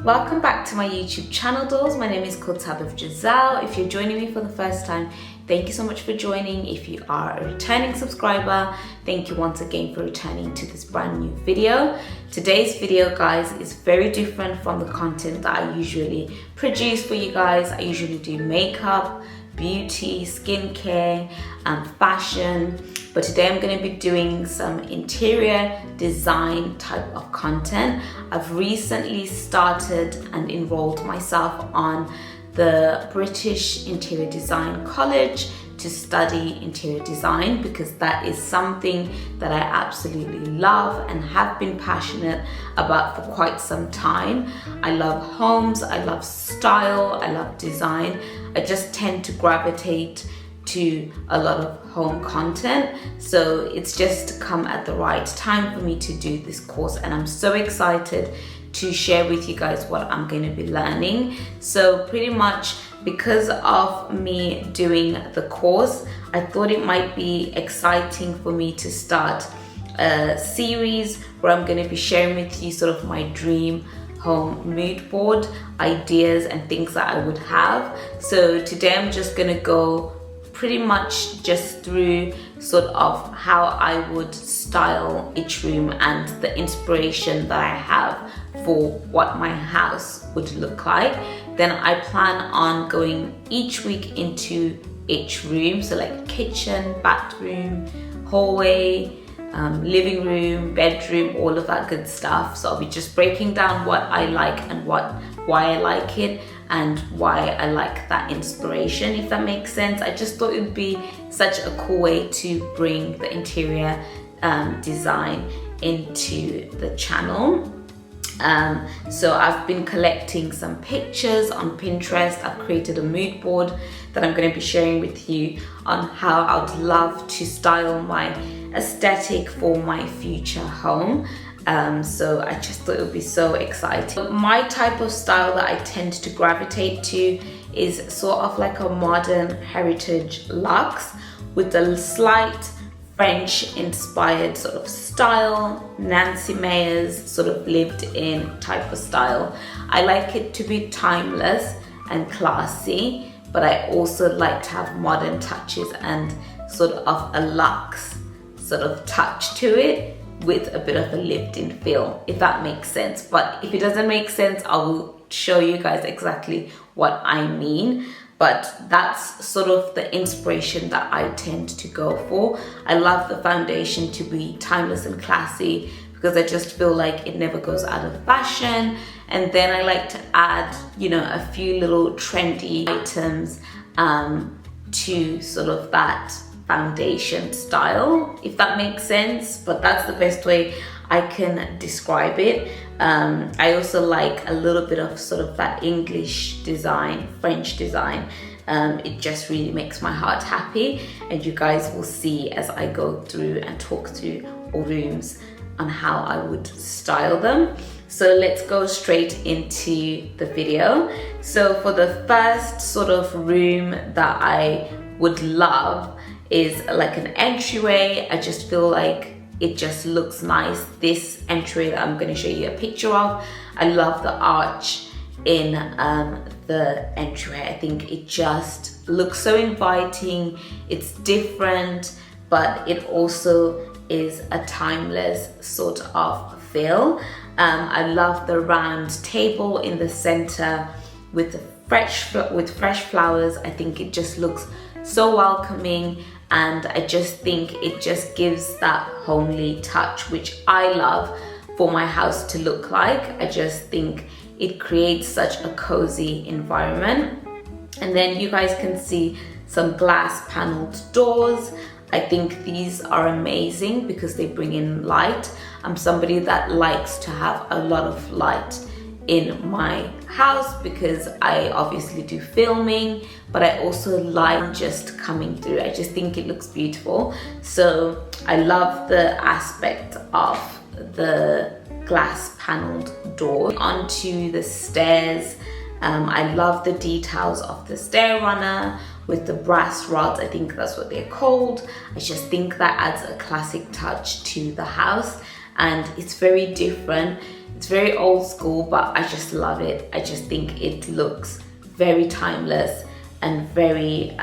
Welcome back to my YouTube channel, dolls. My name is Giselle. If you're joining me for the first time, thank you so much for joining. If you are a returning subscriber, thank you once again for returning to this brand new video. Today's video, guys, is very different from the content that I usually produce for you guys. I usually do makeup, beauty, skincare, and fashion. But today I'm going to be doing some interior design type of content. I've recently started and enrolled myself on the British Interior Design College to study interior design because that is something that I absolutely love and have been passionate about for quite some time. I love homes, I love style, I love design. I just tend to gravitate to a lot of home content, so it's just come at the right time for me to do this course, and I'm so excited to share with you guys what I'm going to be learning. So pretty much because of me doing the course, I thought it might be exciting for me to start a series where I'm going to be sharing with you sort of my dream home mood board ideas and things that I would have. So today I'm just going to go pretty much just through sort of how I would style each room and the inspiration that I have for what my house would look like. Then I plan on going each week into each room, so like kitchen, bathroom, hallway, living room, bedroom, all of that good stuff. So I'll be just breaking down what I like and why I like it and why I like that inspiration, if that makes sense. I just thought it would be such a cool way to bring the interior design into the channel. So I've been collecting some pictures on Pinterest. I've created a mood board that I'm going to be sharing with you on how I would love to style my aesthetic for my future home. So I just thought it would be so exciting. My type of style that I tend to gravitate to is sort of like a Modern Heritage Luxe with a slight French inspired sort of style, Nancy Meyer's sort of lived in type of style. I like it to be timeless and classy, but I also like to have modern touches and sort of a luxe sort of touch to it with a bit of a lived-in feel, if that makes sense. But if it doesn't make sense, I will show you guys exactly what I mean. But that's sort of the inspiration that I tend to go for. I love the foundation to be timeless and classy because I just feel like it never goes out of fashion. And then I like to add, you know, a few little trendy items to sort of that foundation style, if that makes sense. But that's the best way I can describe it. I also like a little bit of sort of that English design, French design. It just really makes my heart happy, and you guys will see as I go through and talk through all rooms on how I would style them. So let's go straight into the video. So for the first sort of room that I would love is like an entryway. I just feel like it just looks nice. This entryway that I'm going to show you a picture of, I love the arch in the entryway. I think it just looks so inviting. It's different, but it also is a timeless sort of feel. I love the round table in the center with fresh flowers. I think it just looks so welcoming, and I just think it just gives that homely touch, which I love for my house to look like. I just think it creates such a cozy environment. And then you guys can see some glass paneled doors. I think these are amazing because they bring in light. I'm somebody that likes to have a lot of light in my house because I obviously do filming, but I also like just coming through. I just think it looks beautiful. So I love the aspect of the glass paneled door. Onto the stairs, I love the details of the stair runner with the brass rods. I think that's what they're called. I just think that adds a classic touch to the house, and it's very different It's very old school, but I just love it. I just think it looks very timeless and very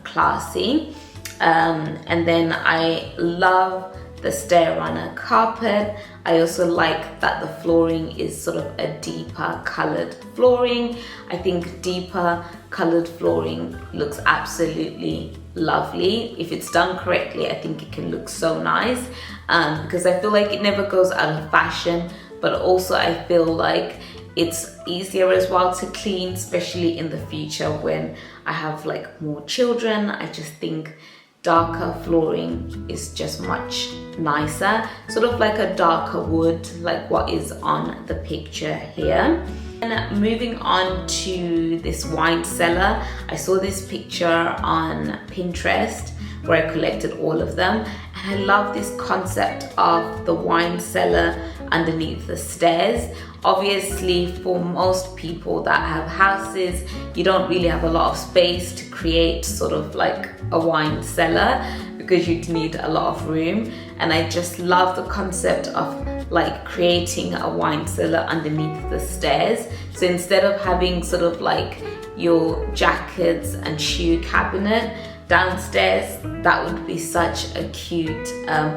classy. And then I love the stair runner carpet. I also like that the flooring is sort of a deeper colored flooring. I think deeper colored flooring looks absolutely lovely. If it's done correctly, I think it can look so nice, because I feel like it never goes out of fashion, but also I feel like it's easier as well to clean, especially in the future when I have like more children. I just think darker flooring is just much nicer, sort of like a darker wood, like what is on the picture here. And moving on to this wine cellar, I saw this picture on Pinterest where I collected all of them, and I love this concept of the wine cellar underneath the stairs. Obviously, for most people that have houses, you don't really have a lot of space to create sort of like a wine cellar, because you'd need a lot of room. And I just love the concept of like creating a wine cellar underneath the stairs. So instead of having sort of like your jackets and shoe cabinet downstairs, that would be such a cute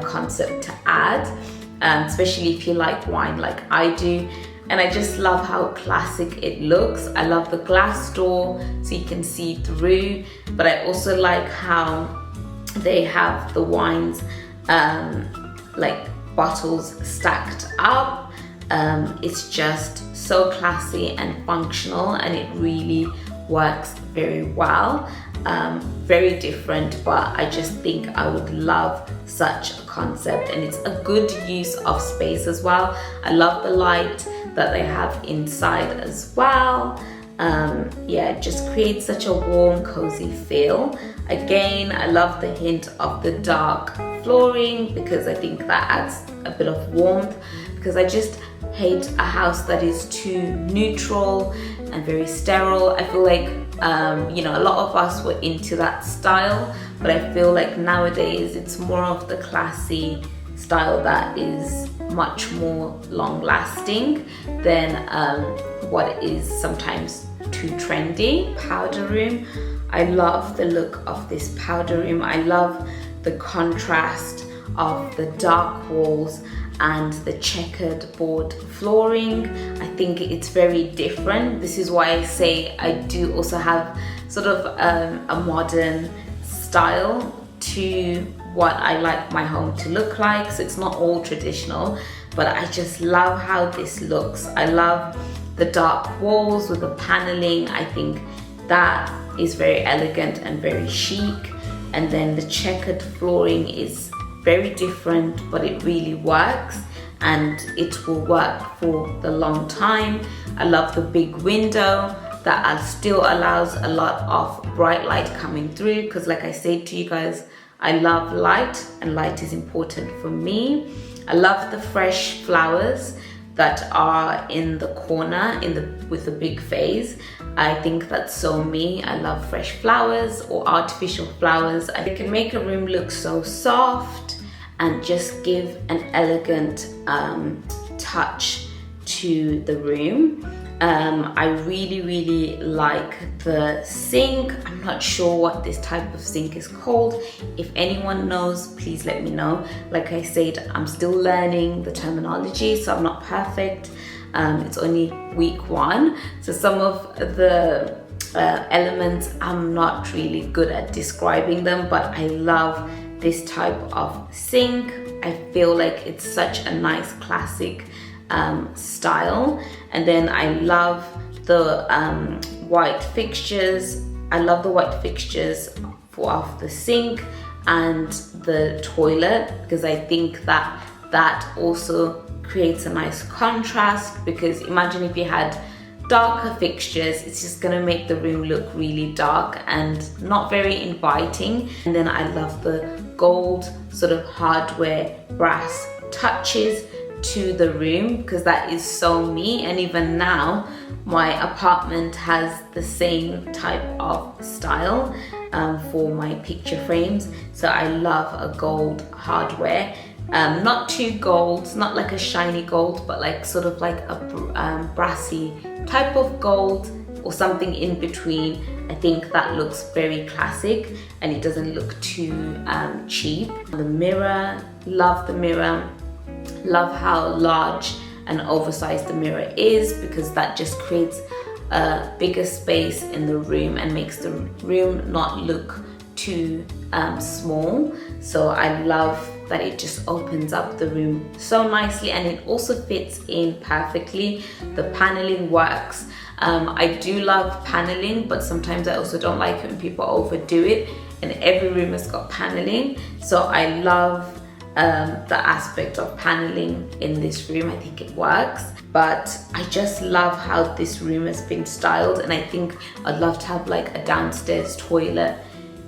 concept to add, especially if you like wine like I do. And I just love how classic it looks. I love the glass door so you can see through, but I also like how they have the wines like bottles stacked up. It's just so classy and functional, and it really works very well. Very different, but I just think I would love such a concept, and it's a good use of space as well. I love the light that they have inside as well. Yeah, it just creates such a warm, cozy feel. Again, I love the hint of the dark flooring because I think that adds a bit of warmth, because I just hate a house that is too neutral and very sterile. I feel like you know, a lot of us were into that style, but I feel like nowadays it's more of the classy style that is much more long lasting than what is sometimes too trendy. Powder room, I love the look of this powder room. I love the contrast of the dark walls and the checkered board flooring. I think it's very different. This is why I say I do also have sort of a modern style to what I like my home to look like. So it's not all traditional, but I just love how this looks. I love the dark walls with the paneling. I think that is very elegant and very chic. And then the checkered flooring is very different, but it really works, and it will work for the long time. I love the big window that still allows a lot of bright light coming through, because like I said to you guys, I love light, and light is important for me. I love the fresh flowers that are in the corner with the big vase. I think that's so me. I love fresh flowers or artificial flowers. It can make a room look so soft and just give an elegant touch to the room. I really like the sink. I'm not sure what this type of sink is called. If anyone knows, please let me know. Like I said, I'm still learning the terminology, so I'm not perfect. It's only week 1, so some of the elements I'm not really good at describing them, but I love this type of sink. I feel like it's such a nice classic style. And then I love the white fixtures. I love the white fixtures of the sink and the toilet, because I think that also creates a nice contrast, because imagine if you had darker fixtures, it's just gonna make the room look really dark and not very inviting. And then I love the gold sort of hardware brass touches to the room, because that is so me. And even now my apartment has the same type of style for my picture frames, so I love a gold hardware. not too gold, not like a shiny gold, but like sort of like a brassy type of gold or something in between. I think that looks very classic and it doesn't look too cheap. The mirror, love the mirror. Love how large and oversized the mirror is, because that just creates a bigger space in the room and makes the room not look too small. So I love that it just opens up the room so nicely, and it also fits in perfectly. The paneling works. I do love paneling, but sometimes I also don't like it when people overdo it, and every room has got paneling. So I love the aspect of paneling in this room. I think it works, but I just love how this room has been styled, and I think I'd love to have like a downstairs toilet,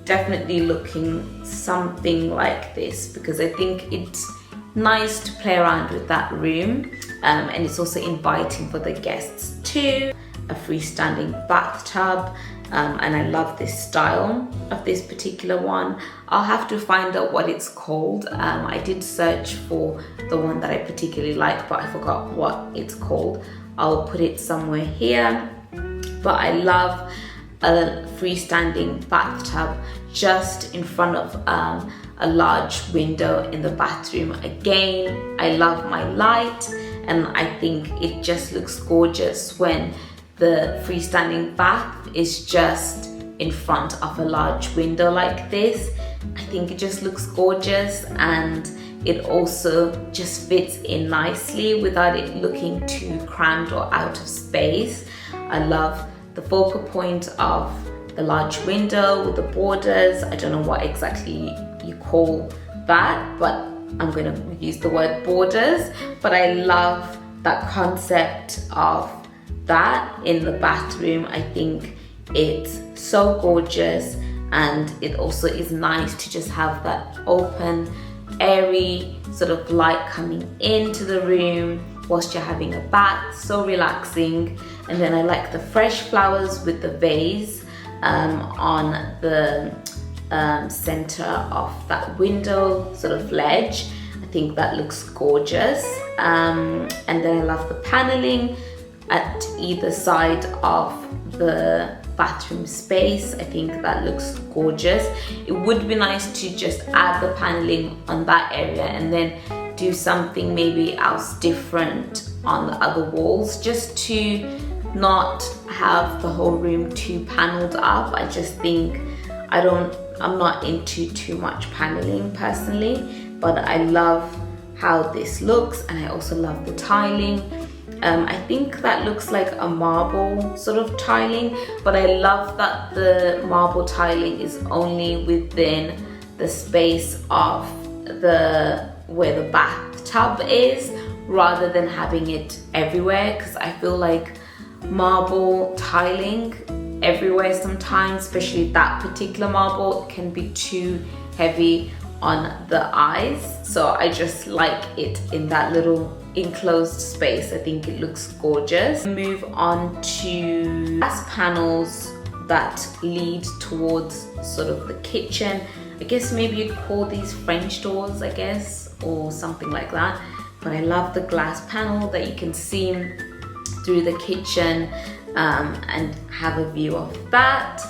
definitely looking something like this, because I think it's nice to play around with that room, and it's also inviting for the guests too. A freestanding bathtub, and I love this style of this particular one. I'll have to find out what it's called. I did search for the one that I particularly like, but I forgot what it's called. I'll put it somewhere here. But I love a freestanding bathtub just in front of a large window in the bathroom. Again, I love my light, and I think it just looks gorgeous when the freestanding bath is just in front of a large window like this. I think it just looks gorgeous, and it also just fits in nicely without it looking too cramped or out of space. I love the focal point of the large window with the borders. I don't know what exactly you call that, but I'm going to use the word borders. But I love that concept of that in the bathroom. I think it's so gorgeous, and it also is nice to just have that open, airy sort of light coming into the room whilst you're having a bath. So relaxing. And then I like the fresh flowers with the vase on the center of that window sort of ledge. I think that looks gorgeous. And then I love the paneling at either side of the bathroom space. I think that looks gorgeous. It would be nice to just add the paneling on that area and then do something maybe else different on the other walls, just to not have the whole room too paneled up. I just think I'm not into too much paneling personally, but I love how this looks, and I also love the tiling. I think that looks like a marble sort of tiling, but I love that the marble tiling is only within the space of where the bathtub is, rather than having it everywhere, because I feel like marble tiling everywhere sometimes, especially that particular marble, can be too heavy on the eyes. So I just like it in that little enclosed space. I think it looks gorgeous. Move on to glass panels that lead towards sort of the kitchen. I guess maybe you'd call these French doors, I guess, or something like that. But I love the glass panel that you can see through the kitchen and have a view of that.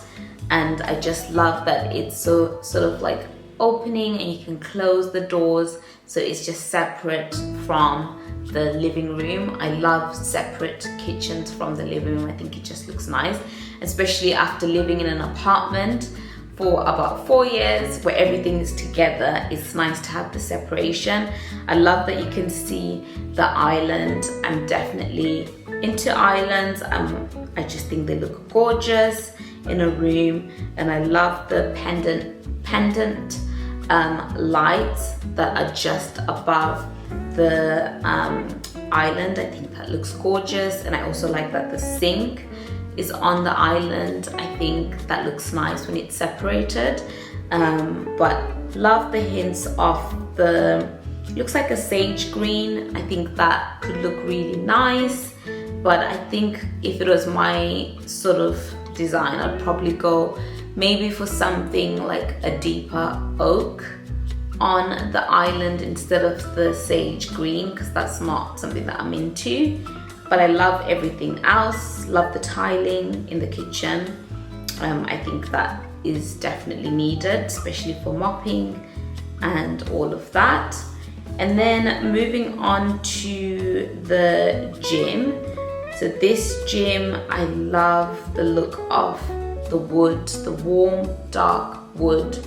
And I just love that it's so sort of like opening, and you can close the doors, so it's just separate from the living room. I love separate kitchens from the living room. I think it just looks nice, especially after living in an apartment for about 4 years where everything is together. It's nice to have the separation. I love that you can see the island. I'm definitely into islands. I just think they look gorgeous in a room, and I love the pendant lights that are just above the island. I think that looks gorgeous, and I also like that the sink is on the island. I think that looks nice when it's separated, but love the hints of looks like a sage green. I think that could look really nice, but I think if it was my sort of design, I'd probably go maybe for something like a deeper oak on the island instead of the sage green because that's not something that I'm into. But I love everything else. Love the tiling in the kitchen. I think that is definitely needed, especially for mopping and all of that. And then moving on to the gym. So this gym, I love the look of the wood, the warm, dark wood.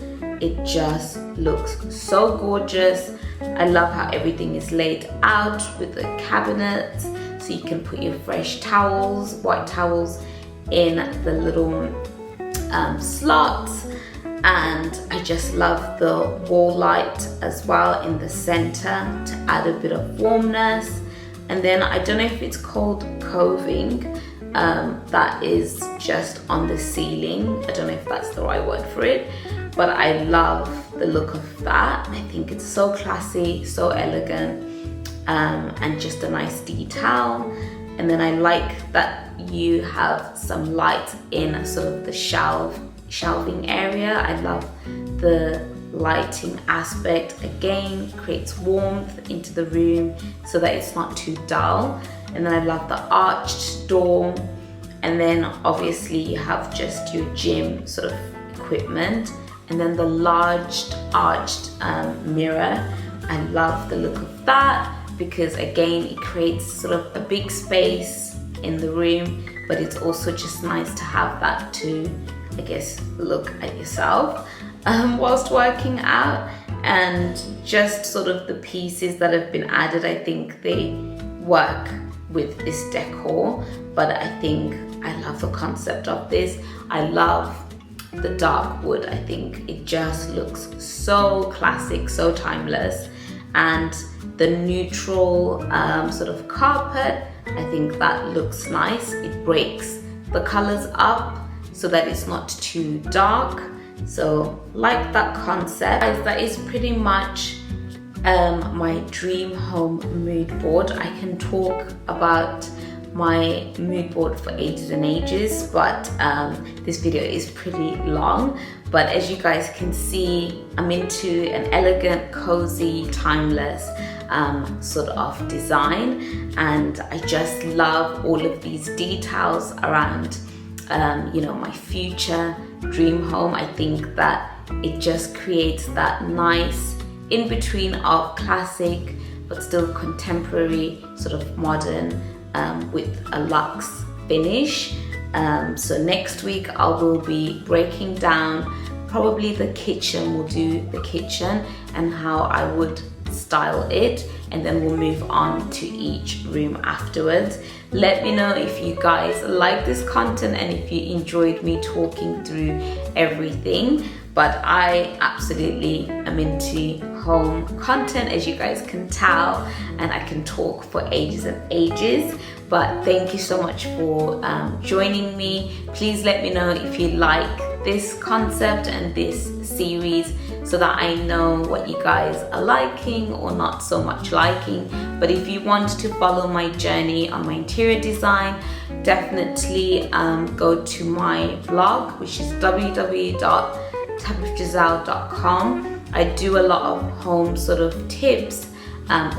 It just looks so gorgeous. I love how everything is laid out with the cabinets, so you can put your fresh towels, white towels, in the little slots. And I just love the wall light as well in the center to add a bit of warmness. And then I don't know if it's called coving, that is just on the ceiling. I don't know if that's the right word for it, but I love the look of that. I think it's so classy, so elegant, and just a nice detail. And then I like that you have some light in sort of the shelving area. I love the lighting aspect. Again, creates warmth into the room so that it's not too dull. And then I love the arched door. And then obviously you have just your gym sort of equipment. And then the large arched mirror. I love the look of that because again, it creates sort of a big space in the room, but it's also just nice to have that to, I guess, look at yourself whilst working out. And just sort of the pieces that have been added, I think they work with this decor. But I think I love the concept of this. I love the dark wood. I think it just looks so classic, so timeless. And the neutral sort of carpet, I think that looks nice. It breaks the colors up so that it's not too dark. So like that concept. Guys, that is pretty much my dream home mood board. I can talk about my mood board for ages and ages, but this video is pretty long. But as you guys can see, I'm into an elegant, cozy, timeless sort of design, and I just love all of these details around you know, my future dream home. I think that it just creates that nice in between of classic but still contemporary, sort of modern, with a luxe finish. So next week I will be breaking down probably the kitchen. We'll do the kitchen and how I would style it, and then we'll move on to each room afterwards. Let me know if you guys like this content and if you enjoyed me talking through everything. But I absolutely am into home content, as you guys can tell, and I can talk for ages and ages. But thank you so much for joining me. Please let me know if you like this concept and this series so that I know what you guys are liking or not so much liking. But if you want to follow my journey on my interior design, definitely go to my blog, which is www.tabithgiselle.com. I do a lot of home sort of tips,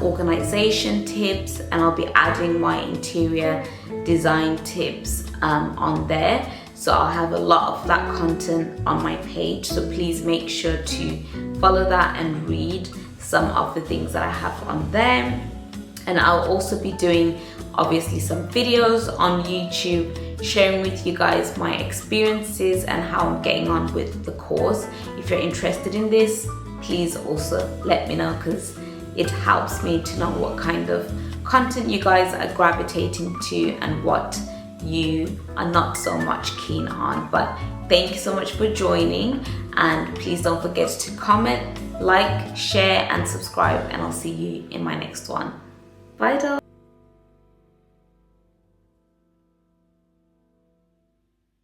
organization tips, and I'll be adding my interior design tips on there. So I'll have a lot of that content on my page, so please make sure to follow that and read some of the things that I have on there. And I'll also be doing obviously some videos on YouTube, sharing with you guys my experiences and how I'm getting on with the course. If you're interested in this, please also let me know, because it helps me to know what kind of content you guys are gravitating to and what you are not so much keen on. But thank you so much for joining, and please don't forget to comment, like, share and subscribe, and I'll see you in my next one. Bye, doll.